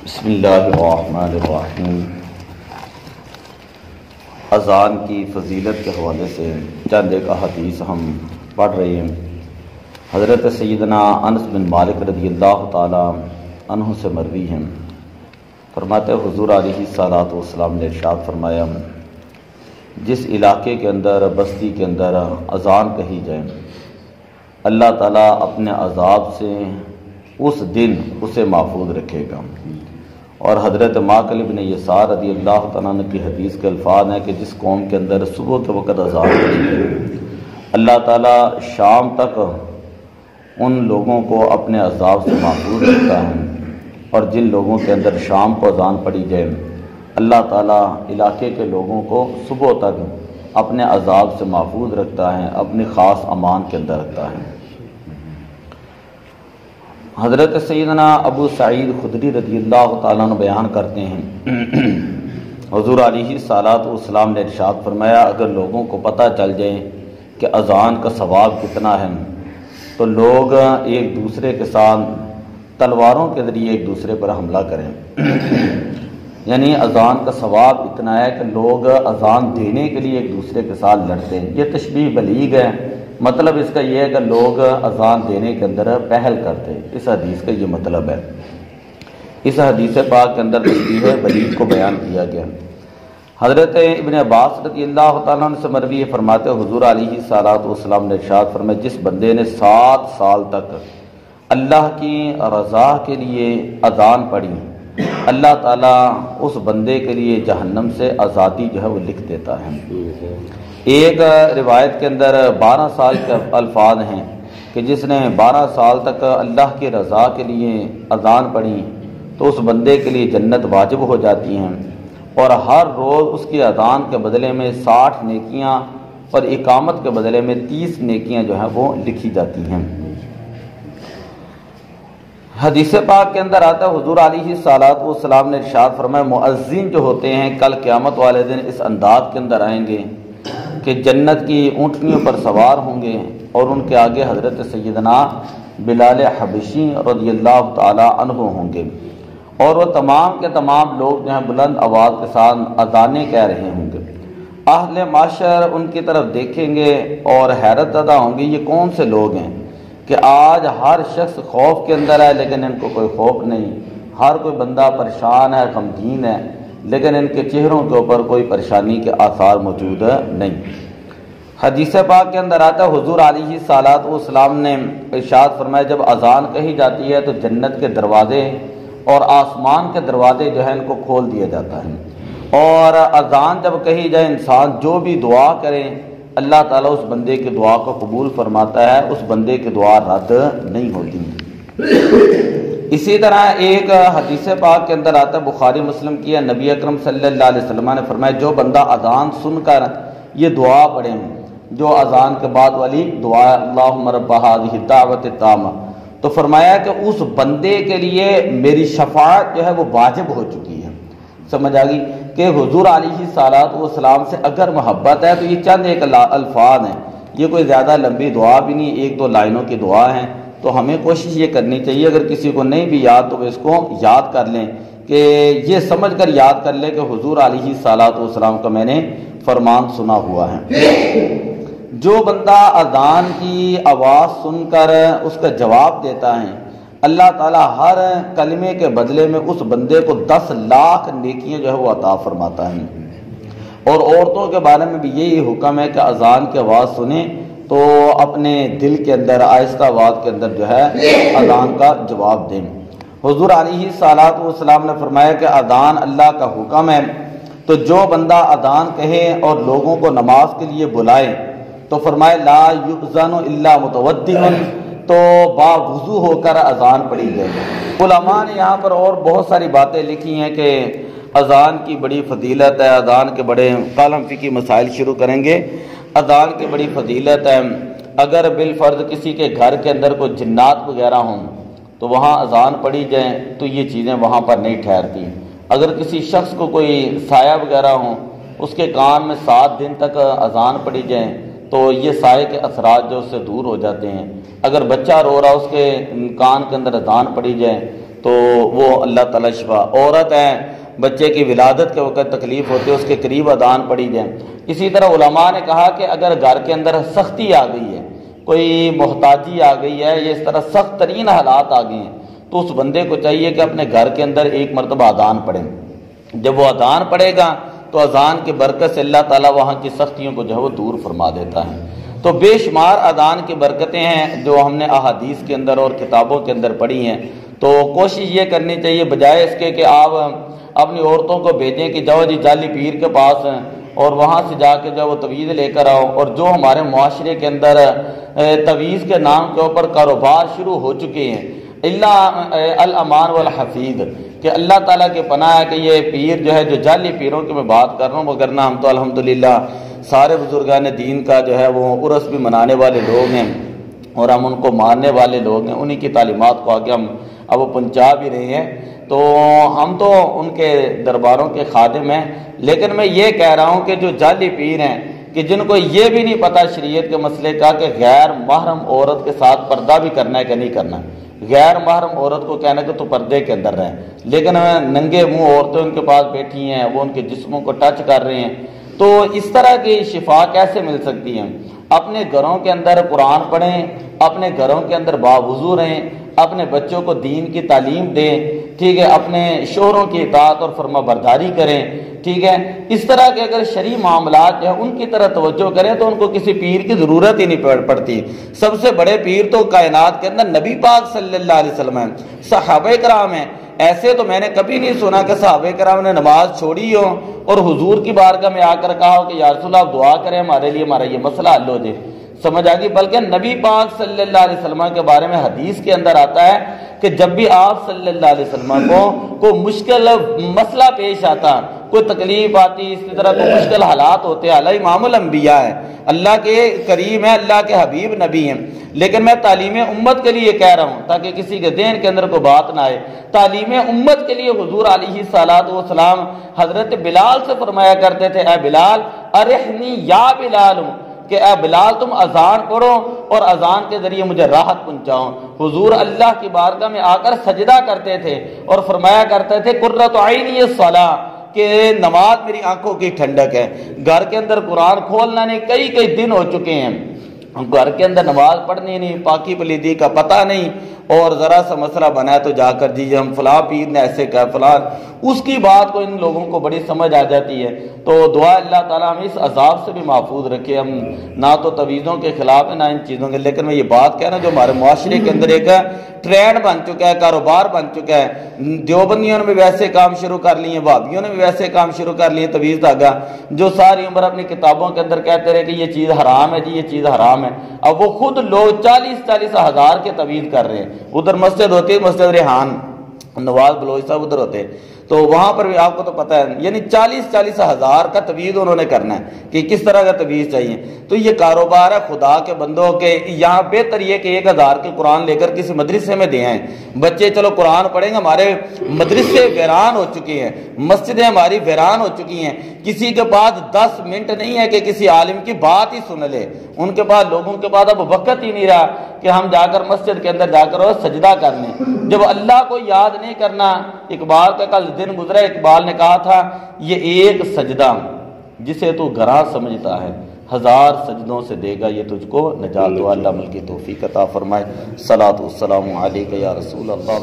بسم اللہ الرحمن الرحیم۔ اذان کی فضیلت کے حوالے سے چند ایک احادیث ہم پڑھ رہے ہیں۔ حضرت سیدنا انس بن مالک رضی اللہ تعالی عنہ سے مروی ہیں، فرماتے حضور علیہ الصلوۃ والسلام نے ارشاد فرمایا، جس علاقے کے اندر، بستی کے اندر اذان کہی جائے، اللہ تعالیٰ اپنے عذاب سے اس دن اسے محفوظ رکھے گا۔ اور حضرت ماقل بن یسار رضی اللہ تعالیٰ عنہ کی حدیث کے الفاظ ہیں کہ جس قوم کے اندر صبح کے وقت اذان پڑی ہے، اللہ تعالیٰ شام تک ان لوگوں کو اپنے عذاب سے محفوظ رکھتا ہے، اور جن لوگوں کے اندر شام کو اذان پڑی جائے، اللہ تعالیٰ علاقے کے لوگوں کو صبح تک اپنے عذاب سے محفوظ رکھتا ہے، اپنی خاص امان کے اندر رکھتا ہے۔ حضرت سیدنا ابو سعید خدری رضی اللہ تعالیٰ عنہ بیان کرتے ہیں، حضور علیہ الصلوۃ والسلام نے ارشاد فرمایا، اگر لوگوں کو پتہ چل جائے کہ اذان کا ثواب کتنا ہے تو لوگ ایک دوسرے کے ساتھ تلواروں کے ذریعے ایک دوسرے پر حملہ کریں۔ یعنی اذان کا ثواب اتنا ہے کہ لوگ اذان دینے کے لیے ایک دوسرے کے ساتھ لڑتے ہیں۔ یہ تشبیہ بلیغ ہے، مطلب اس کا یہ ہے کہ لوگ اذان دینے کے اندر پہل کرتے ہیں۔ اس حدیث کا یہ مطلب ہے۔ اس حدیث پاک کے اندر تشبیہ بلیغ کو بیان کیا گیا۔ حضرت ابن عباس رضی اللہ تعالیٰ عنہ سے مروی فرماتے حضور علیہ الصلوۃ والسلام نے ارشاد فرمایا، جس بندے نے 7 سال تک اللہ کی رضا کے لیے اذان پڑھی، اللہ تعالیٰ اس بندے کے لیے جہنم سے آزادی جو ہے وہ لکھ دیتا ہے۔ ایک روایت کے اندر 12 سال کے الفاظ ہیں کہ جس نے 12 سال تک اللہ کی رضا کے لیے اذان پڑھی تو اس بندے کے لیے جنت واجب ہو جاتی ہیں، اور ہر روز اس کی اذان کے بدلے میں 60 نیکیاں اور اقامت کے بدلے میں 30 نیکیاں جو ہیں وہ لکھی جاتی ہیں۔ حدیث پاک کے اندر آتا ہے حضور علیہ الصلوۃ والسلام نے ارشاد فرمایا، مؤذن جو ہوتے ہیں کل قیامت والے دن اس انداز کے اندر آئیں گے کہ جنت کی اونٹنیوں پر سوار ہوں گے، اور ان کے آگے حضرت سیدنا بلال حبشی رضی اللہ تعالی عنہ ہوں گے، اور وہ تمام کے تمام لوگ جو ہیں بلند آواز کے ساتھ اذانیں کہہ رہے ہوں گے۔ اہل معاشر ان کی طرف دیکھیں گے اور حیرت زدہ ہوں گے، یہ کون سے لوگ ہیں کہ آج ہر شخص خوف کے اندر ہے لیکن ان کو کوئی خوف نہیں، ہر کوئی بندہ پریشان ہے، غمگین ہے، لیکن ان کے چہروں کے اوپر کوئی پریشانی کے آثار موجود نہیں۔ حدیث پاک کے اندر آتا ہے حضور علیہ الصلوۃ والسلام نے ارشاد فرمایا، جب اذان کہی جاتی ہے تو جنت کے دروازے اور آسمان کے دروازے جو ہیں ان کو کھول دیا جاتا ہے، اور اذان جب کہی جائے انسان جو بھی دعا کرے اللہ تعالیٰ اس بندے کی دعا کو قبول فرماتا ہے، اس بندے کی دعا رد نہیں ہوتی۔ اسی طرح ایک حدیث پاک کے اندر آتا ہے، بخاری مسلم کی ہے، نبی اکرم صلی اللہ علیہ وسلم نے فرمایا، جو بندہ اذان سن کر یہ دعا پڑھے، جو اذان کے بعد والی دعا اللہم رب ہذہ الدعوۃ التامہ، تو فرمایا کہ اس بندے کے لیے میری شفاعت جو ہے وہ واجب ہو چکی ہے۔ سمجھ آ گئی کہ حضور علیہ الصلوۃ والسلام سے اگر محبت ہے تو یہ چند ایک الفاظ ہیں، یہ کوئی زیادہ لمبی دعا بھی نہیں، 1-2 لائنوں کی دعا ہیں، تو ہمیں کوشش یہ کرنی چاہیے اگر کسی کو نہیں بھی یاد تو وہ اس کو یاد کر لیں، کہ یہ سمجھ کر یاد کر لیں کہ حضور علیہ الصلوۃ والسلام کا میں نے فرمان سنا ہوا ہے۔ جو بندہ اذان کی آواز سن کر اس کا جواب دیتا ہے، اللہ تعالیٰ ہر کلمے کے بدلے میں اس بندے کو 10 لاکھ نیکیاں جو ہے وہ عطا فرماتا ہے۔ اور عورتوں کے بارے میں بھی یہی حکم ہے کہ اذان کی آواز سنیں تو اپنے دل کے اندر آہستہ آواز کے اندر جو ہے اذان کا جواب دیں۔ حضور علیہ الصلوۃ والسلام نے فرمایا کہ اذان اللہ کا حکم ہے، تو جو بندہ اذان کہے اور لوگوں کو نماز کے لیے بلائے تو فرمائے لا یؤذن الا متودع، تو باوضو ہو کر اذان پڑھی جائے۔ علماء نے یہاں پر اور بہت ساری باتیں لکھی ہیں کہ اذان کی بڑی فضیلت ہے، اذان کے بڑے کالم فقہی مسائل شروع کریں گے۔ اذان کی بڑی فضیلت ہے، اگر بالفرض کسی کے گھر کے اندر کوئی جنات وغیرہ ہوں تو وہاں اذان پڑھی جائیں تو یہ چیزیں وہاں پر نہیں ٹھہرتی۔ اگر کسی شخص کو کوئی سایہ وغیرہ ہوں، اس کے کان میں 7 دن تک اذان پڑھی جائیں تو یہ سائے کے اثرات جو اس سے دور ہو جاتے ہیں۔ اگر بچہ رو رہا اس کے کان کے اندر اذان پڑھی جائے تو وہ اللہ تعالیٰ شفا. عورت ہیں، بچے کی ولادت کے وقت تکلیف ہوتی ہے، اس کے قریب اذان پڑھی جائے. اسی طرح علماء نے کہا کہ اگر گھر کے اندر سختی آ گئی ہے، کوئی محتاجی آ گئی ہے، یا اس طرح سخت ترین حالات آ گئے ہیں، تو اس بندے کو چاہیے کہ اپنے گھر کے اندر ایک مرتبہ اذان پڑھے. جب وہ اذان پڑھے گا تو اذان کی برکت سے اللہ تعالیٰ وہاں کی سختیوں کو جو ہے وہ دور فرما دیتا ہے. تو بے شمار اذان کی برکتیں ہیں جو ہم نے احادیث کے اندر اور کتابوں کے اندر پڑھی ہیں. تو کوشش یہ کرنی چاہیے بجائے اس کے کہ آپ اپنی عورتوں کو بھیجیں کہ جاؤ جی جعلی پیر کے پاس ہیں اور وہاں سے جا کے جو وہ تویز لے کر آؤ. اور جو ہمارے معاشرے کے اندر تویز کے نام کے اوپر کاروبار شروع ہو چکے ہیں، اللہ الامان والحفیظ، کہ اللہ تعالیٰ کے پناہ ہے کہ یہ پیر جو ہے، جو جعلی پیروں کی میں بات کر رہا ہوں، وگرنہ ہم تو الحمدللہ سارے بزرگان دین کا جو ہے وہ عرس بھی منانے والے لوگ ہیں اور ہم ان کو ماننے والے لوگ ہیں. انہی کی تعلیمات کو آگے ہم اب وہ پہنچا بھی رہے ہیں. تو ہم تو ان کے درباروں کے خادم ہیں. لیکن میں یہ کہہ رہا ہوں کہ جو جعلی پیر ہیں کہ جن کو یہ بھی نہیں پتہ شریعت کے مسئلے کا کہ غیر محرم عورت کے ساتھ پردہ بھی کرنا ہے کہ نہیں کرنا. غیر محرم عورت کو کہنا کہ تو پردے کے اندر رہیں، لیکن ننگے منہ عورتیں ان کے پاس بیٹھی ہیں، وہ ان کے جسموں کو ٹچ کر رہے ہیں. تو اس طرح کی شفا کیسے مل سکتی ہے؟ اپنے گھروں کے اندر قرآن پڑھیں، اپنے گھروں کے اندر باوضو رہیں، اپنے بچوں کو دین کی تعلیم دیں، ٹھیک ہے، اپنے شوہروں کی اطاعت اور فرما برداری کریں، ٹھیک ہے. اس طرح کے اگر شرعی معاملات جو ہیں ان کی طرح توجہ کریں تو ان کو کسی پیر کی ضرورت ہی نہیں پڑتی. سب سے بڑے پیر تو کائنات کے اندر نبی پاک صلی اللہ علیہ وسلم ہیں، صحابہ کرام ہیں. ایسے تو میں نے کبھی نہیں سنا کہ صحابہ کرام نے نماز چھوڑی ہو اور حضور کی بارگاہ میں آ کر کہا ہو کہ یا رسول اللہ آپ دعا کریں ہمارے لیے، ہمارا یہ مسئلہ حل ہو جائے. سمجھ آ گئی؟ بلکہ نبی پاک صلی اللہ علیہ وسلم کے بارے میں حدیث کے اندر آتا ہے کہ جب بھی آپ صلی اللہ علیہ وسلم کو کوئی مشکل مسئلہ پیش آتا، کوئی تکلیف آتی، اس طرح کوئی مشکل حالات ہوتے، اللہ امام الانبیاء ہے، اللہ کے کریم ہے، اللہ کے حبیب نبی ہیں. لیکن میں تعلیم امت کے لیے کہہ رہا ہوں تاکہ کسی کے ذہن کے اندر کوئی بات نہ آئے. تعلیم امت کے لیے حضور علیہ الصلوۃ والسلام حضرت بلال سے فرمایا کرتے تھے، اے بلال ارحنی یا بلال، کہ اے بلال تم اذان پڑھو اور اذان کے ذریعے مجھے راحت پہنچاؤ. حضور اللہ کی بارگاہ میں آ کر سجدہ کرتے تھے اور فرمایا کرتے تھے قرۃ عینی الصلاۃ، کہ نماز میری آنکھوں کی ٹھنڈک ہے. گھر کے اندر قرآن کھولنا نہیں، کئی دن ہو چکے ہیں گھر کے اندر نماز پڑھنی نہیں، پاکی پلیدی کا پتہ نہیں، اور ذرا سا مسئلہ بنا ہے تو جا کر جی ہم فلاں پیر نے ایسے کہا فلاں، اس کی بات کو ان لوگوں کو بڑی سمجھ آ جاتی ہے. تو دعا اللہ تعالیٰ ہمیں اس عذاب سے بھی محفوظ رکھے. ہم نہ تو تویزوں کے خلاف ہیں نہ ان چیزوں کے، لیکن میں یہ بات کہہ رہا ہوں جو ہمارے معاشرے کے اندر ایک ٹرینڈ بن چکا ہے، کاروبار بن چکا ہے. دیوبندیوں نے بھی ویسے کام شروع کر لیے، وہابیوں نے بھی ویسے کام شروع کر لیے، تویز دھاگا، جو ساری عمر اپنی کتابوں کے اندر کہتے رہے کہ یہ چیز حرام ہے جی، یہ چیز حرام ہے. اب وہ خود لوگ 40 ہزار کے تویز کر رہے ہیں. ادھر مسجد ہوتی ہے، مسجد ریحان، نواز بلوچ صاحب ادھر ہوتے، تو وہاں پر بھی آپ کو تو پتہ ہے، یعنی 40 ہزار کا تویز انہوں نے کرنا ہے کہ کس طرح کا تویز چاہیے. تو یہ کاروبار ہے خدا کے بندوں کے. یہاں بہتر یہ کہ 1000 کے قرآن لے کر کسی مدرسے میں دے آئیں. بچے چلو قرآن پڑھیں گے، ہمارے مدرسے ویران ہو چکے ہیں، مسجدیں ہماری ویران ہو چکی ہیں. کسی کے پاس 10 منٹ نہیں ہے کہ کسی عالم کی بات ہی سن لے. ان کے پاس، لوگوں کے پاس اب وقت ہی نہیں رہا کہ ہم جا کر مسجد کے اندر جا کر اور سجدہ کر لیں. جب اللہ کو یاد نہیں کرنا، اقبال کا کل دن گزرا، اقبال نے کہا تھا یہ ایک سجدہ جسے تو گھراں سمجھتا ہے، 1000 سجدوں سے دے گا یہ تجھ کو نجات. و اللہ عمل کی توفیق عطا فرمائے. صلاۃ والسلام علیک یا رسول اللہ.